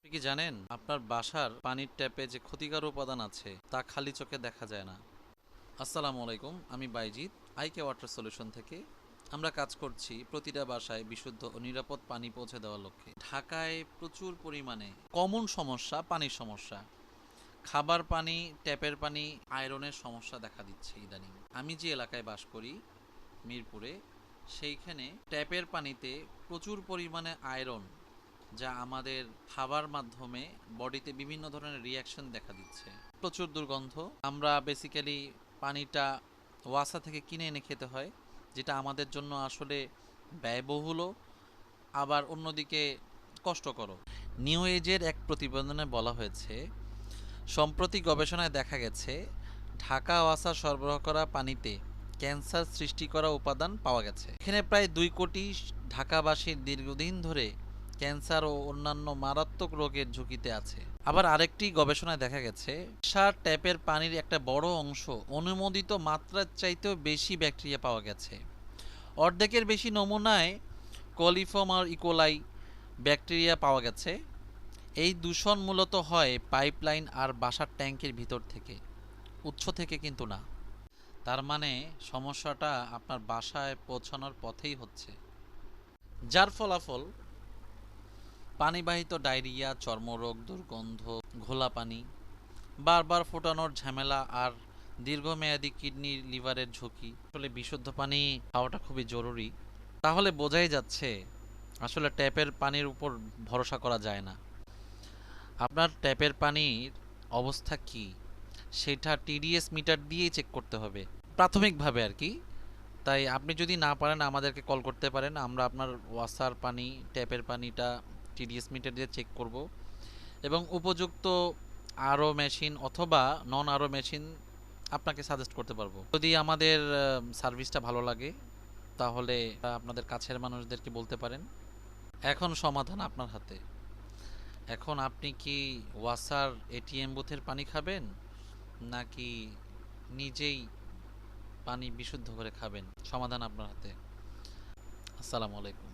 আপনি কি জানেন আপনার বাসার পানির ট্যাপে যে ক্ষতিকর উপাদান আছে তা খালি চোখে দেখা যায় না? আসসালামু আলাইকুম, আমি বাইজিৎ আইকে ওয়াটার সলিউশন থেকে। আমরা কাজ করছি প্রতিটা বাসায় বিশুদ্ধ ও নিরাপদ পানি পৌঁছে দেওয়ার লক্ষ্যে। ঢাকায় প্রচুর পরিমাণে কমন সমস্যা পানির সমস্যা। খাবার পানি, ট্যাপের পানি, আয়রনের সমস্যা দেখা দিচ্ছে ইদানিং। আমি যে এলাকায় বাস করি মিরপুরে, সেইখানে ট্যাপের পানিতে প্রচুর পরিমাণে আয়রন, যা আমাদের খাবার মাধ্যমে বডিতে বিভিন্ন ধরনের রিয়াকশন দেখা দিচ্ছে। প্রচুর দুর্গন্ধ। আমরা বেসিক্যালি পানিটা ওয়াসা থেকে কিনে এনে খেতে হয়, যেটা আমাদের জন্য আসলে ব্যয়বহুলও, আবার অন্যদিকে কষ্টকরও। নিউ এজের এক প্রতিবেদনে বলা হয়েছে, সম্প্রতি গবেষণায় দেখা গেছে ঢাকা ওয়াসা সরবরাহ করা পানিতে ক্যান্সার সৃষ্টি করা উপাদান পাওয়া গেছে। এখানে প্রায় 2 কোটি ঢাকাবাসীর দীর্ঘদিন ধরে ক্যান্সার ও অন্যান্য মারাত্মক রোগের ঝুঁকিতে আছে। আবার আরেকটি গবেষণায় দেখা গেছে সার ট্যাপের পানির একটা বড় অংশ অনুমোদিত মাত্রার চাইতেও বেশি ব্যাকটেরিয়া পাওয়া গেছে। অর্ধেকের বেশি নমুনায় কলিফর্ম আর ইকোলাই ব্যাকটেরিয়া পাওয়া গেছে। এই দূষণ মূলত হয় পাইপলাইন আর বাসার ট্যাঙ্কের ভিতর থেকে, উৎস থেকে কিন্তু না। তার মানে সমস্যাটা আপনার বাসায় পৌঁছানোর পথেই হচ্ছে, যার ফলাফল পানিবাহিত ডায়রিয়া, চর্মরোগ, দুর্গন্ধ, ঘোলা পানি, বারবার ফোটানোর ঝামেলা আর দীর্ঘমেয়াদী কিডনি লিভারের ঝুঁকি। আসলে বিশুদ্ধ পানি খাওয়াটা খুবই জরুরি। তাহলে বোঝাই যাচ্ছে আসলে ট্যাপের পানির উপর ভরসা করা যায় না। আপনার ট্যাপের পানির অবস্থা কি সেটা টিডিএস মিটার দিয়েই চেক করতে হবে, প্রাথমিকভাবে আর কি। তাই আপনি যদি না পারেন আমাদেরকে কল করতে পারেন, আমরা আপনার ওয়াসার পানি, ট্যাপের পানিটা টিডিএস মিটার দিয়ে চেক করব এবং উপযুক্ত আরও মেশিন অথবা নন আরও মেশিন আপনাকে সাজেস্ট করতে পারবো। যদি আমাদের সার্ভিসটা ভালো লাগে তাহলে আপনাদের কাছের মানুষদেরকে বলতে পারেন। এখন সমাধান আপনার হাতে। এখন আপনি কি ওয়াসার এটিএম বুথের পানি খাবেন, নাকি নিজেই পানি বিশুদ্ধ করে খাবেন? সমাধান আপনার হাতে। আসসালামু আলাইকুম।